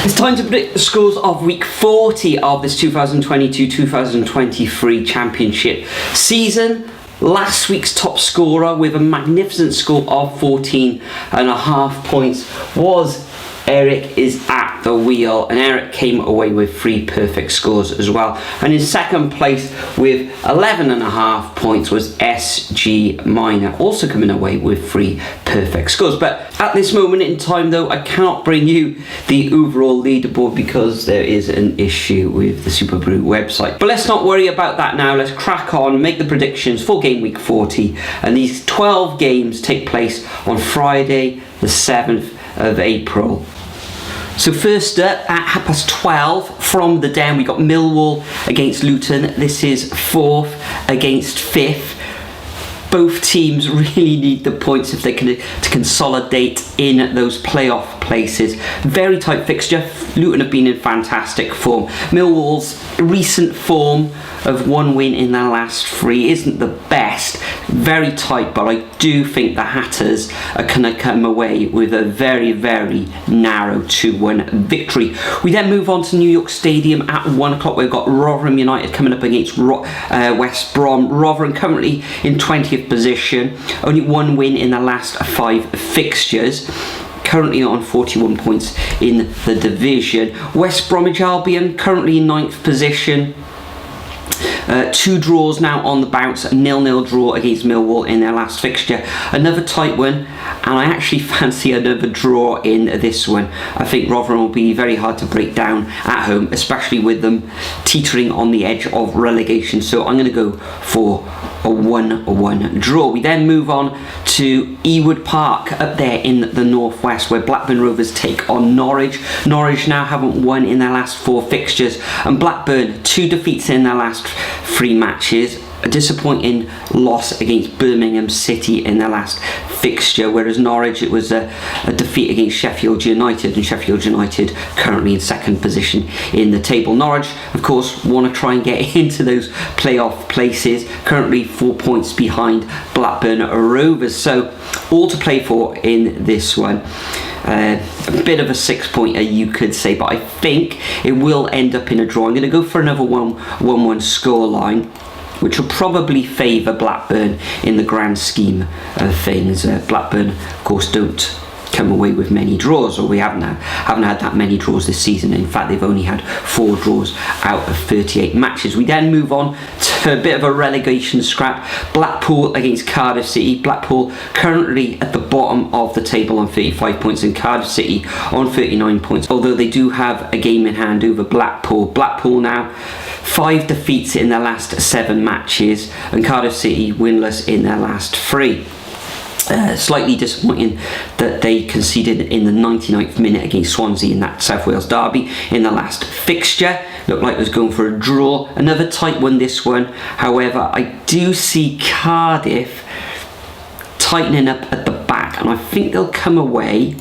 It's time to predict the scores of week 40 of this 2022-2023 championship season. Last week's top scorer with a magnificent score of 14.5 points was Eric is at the wheel, and Eric came away with 3 perfect scores as well. And in second place with 11.5 points was SG Minor, also coming away with 3 perfect scores. But at this moment in time though, I cannot bring you the overall leaderboard because there is an issue with the Superbrew website. But let's not worry about that now. Let's crack on, make the predictions for game week 40, and these 12 games take place on Friday the 7th of April. So first up at 12:30 from the Den, we got Millwall against Luton. This is 4th against 5th. Both teams really need the points if they can to consolidate in those playoff places. Very tight fixture. Luton have been in fantastic form. Millwall's recent form of 1 win in their last 3 isn't the best. Very tight, but I do think the Hatters are going to come away with a very, very narrow 2-1 victory. We then move on to New York Stadium at 1 o'clock. We've got Rotherham United coming up against West Brom. Rotherham currently in 20th position. Only 1 win in the last 5 fixtures. Currently on 41 points in the division. West Bromwich Albion currently in 9th position. 2 draws now on the bounce, a 0-0 draw against Millwall in their last fixture. Another tight one, and I actually fancy another draw in this one. I think Rotherham will be very hard to break down at home, especially with them teetering on the edge of relegation. So I'm going to go for a 1-1 draw. We then move on to Ewood Park up there in the northwest, where Blackburn Rovers take on Norwich. Norwich now haven't won in their last 4 fixtures, and Blackburn 2 defeats in their last 3 matches. A disappointing loss against Birmingham City in their last fixture, whereas Norwich, it was a defeat against Sheffield United, and Sheffield United currently in 2nd position in the table. Norwich, of course, want to try and get into those playoff places, currently 4 points behind Blackburn Rovers, so all to play for in this one. A bit of a 6-pointer, you could say, but I think it will end up in a draw. I'm going to go for another 1-1 scoreline, which will probably favour Blackburn in the grand scheme of things. Blackburn, of course, don't come away with many draws, or we haven't had that many draws this season. In fact, they've only had 4 draws out of 38 matches. We then move on to a bit of a relegation scrap. Blackpool against Cardiff City. Blackpool currently at the bottom of the table on 35 points, and Cardiff City on 39 points, although they do have a game in hand over Blackpool. Blackpool now 5 defeats in their last 7 matches, and Cardiff City winless in their last 3. Slightly disappointing that they conceded in the 99th minute against Swansea in that South Wales derby in the last fixture. Looked like it was going for a draw. Another tight one, this one. However, I do see Cardiff tightening up at the back, and I think they'll come away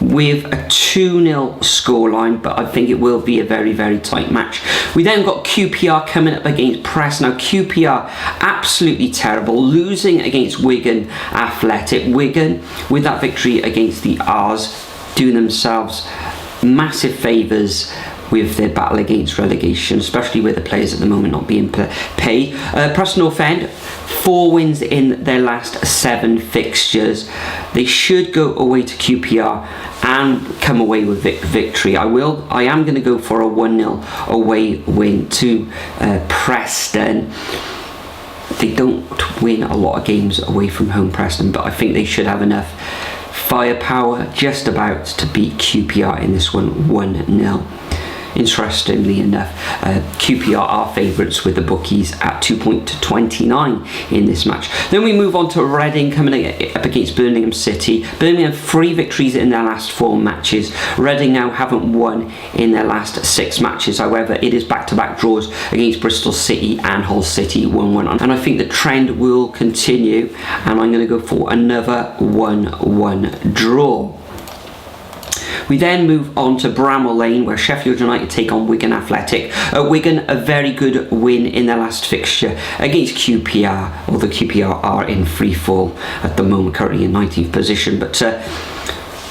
with a 2-0 scoreline, but I think it will be a very, very tight match. We then got QPR coming up against Preston. Now QPR absolutely terrible, losing against Wigan Athletic. Wigan, with that victory against the R's, doing themselves massive favours with their battle against relegation, especially with the players at the moment not being paid. Preston North End, 4 wins in their last 7 fixtures. They should go away to QPR and come away with victory. I am going to go for a 1-0 away win to Preston. They don't win a lot of games away from home, Preston, but I think they should have enough firepower just about to beat QPR in this one 1-0. Interestingly enough, QPR are favourites with the bookies at 2.29 in this match. Then we move on to Reading coming up against Birmingham City. Birmingham 3 victories in their last 4 matches. Reading now haven't won in their last 6 matches. However, it is back-to-back draws against Bristol City and Hull City 1-1. And I think the trend will continue, and I'm going to go for another 1-1 draw. We then move on to Bramall Lane, where Sheffield United take on Wigan Athletic. Wigan, a very good win in their last fixture against QPR, although QPR are in free fall at the moment, currently in 19th position. But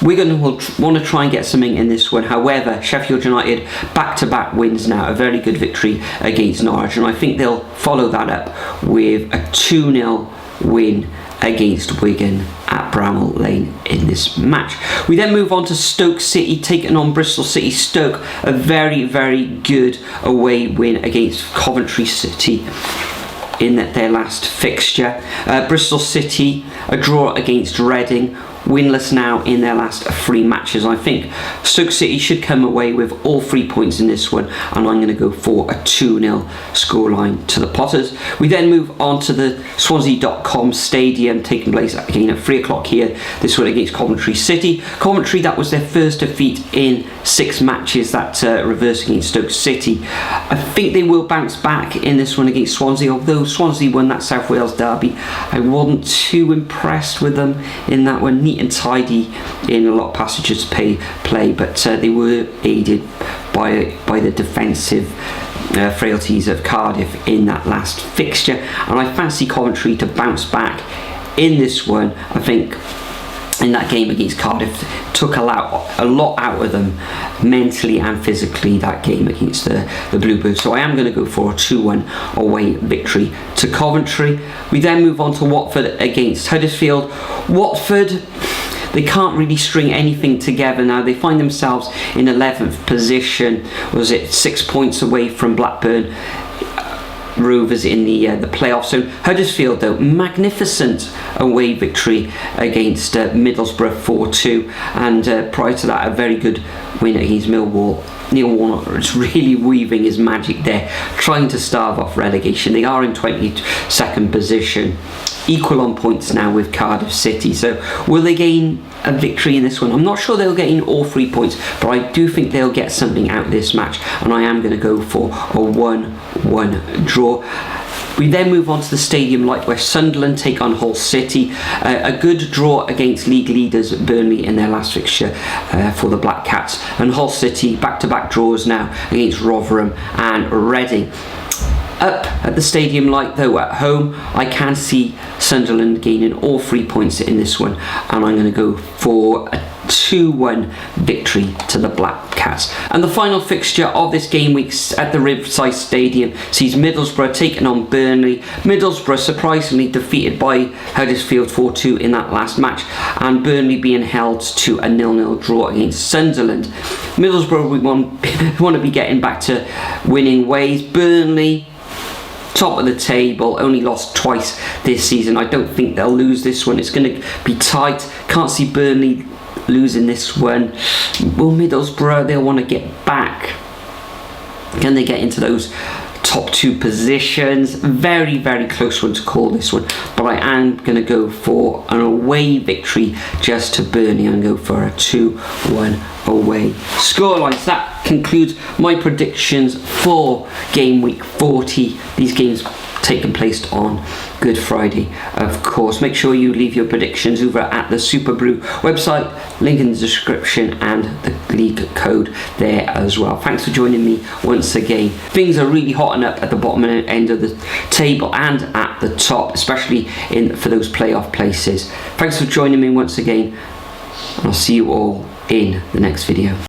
Wigan will want to try and get something in this one. However, Sheffield United back-to-back wins now, a very good victory against Norwich, and I think they'll follow that up with a 2-0 win against Wigan at Bramall Lane in this match. We then move on to Stoke City taking on Bristol City. Stoke, a very, very good away win against Coventry City in their last fixture. Bristol City, a draw against Reading, winless now in their last 3 matches. I think Stoke City should come away with all 3 points in this one, and I'm going to go for a 2-0 scoreline to the Potters. We then move on to the Swansea.com Stadium, taking place again at 3 o'clock here. This one against Coventry City. Coventry, that was their first defeat in 6 matches, that reverse against Stoke City. I think they will bounce back in this one against Swansea, although Swansea won that South Wales derby. I wasn't too impressed with them in that one. Neat and tidy in a lot of passages play, but they were aided by the defensive frailties of Cardiff in that last fixture, and I fancy Coventry to bounce back in this one. I think in that game against Cardiff took a lot out of them mentally and physically, that game against the Bluebirds. So I am going to go for a 2-1 away victory to Coventry. We then move on to Watford against Huddersfield. Watford, they can't really string anything together now. They find themselves in 11th position. Was it 6 points away from Blackburn Rovers in the playoffs? So Huddersfield, though, magnificent away victory against Middlesbrough 4-2, and prior to that a very good win against Millwall. Neil Warnock is really weaving his magic there, trying to stave off relegation. They are in 22nd position, equal on points now with Cardiff City. So will they gain a victory in this one? I'm not sure they'll get in all 3 points, but I do think they'll get something out of this match, and I am going to go for a 1-1 draw. We then move on to the Stadium Light, where Sunderland take on Hull City. A good draw against league leaders Burnley in their last fixture for the Black Cats, and Hull City back-to-back draws now against Rotherham and Reading. Up at the Stadium Light, though, at home, I can see Sunderland gaining all 3 points in this one, and I'm going to go for a 2-1 victory to the Black Cats. And the final fixture of this game week at the Riverside Stadium sees Middlesbrough taking on Burnley. Middlesbrough surprisingly defeated by Huddersfield 4-2 in that last match, and Burnley being held to a 0-0 draw against Sunderland. Middlesbrough, we want to be getting back to winning ways. Burnley, top of the table, only lost twice this season. I don't think they'll lose this one. It's going to be tight. Can't see Burnley losing this one. Will Middlesbrough, they'll want to get back. Can they get into those top 2 positions? Very, very close one to call this one, but I am going to go for an away victory just to Burnley and go for a 2-1 away scorelines. That concludes my predictions for game week 40. These games taking place on Good Friday, of course. Make sure you leave your predictions over at the Super Brew website, link in the description, and the league code there as well. Thanks for joining me once again. Things are really hotting up at the bottom end of the table and at the top, especially for those playoff places. Thanks for joining me once again, and I'll see you all in the next video.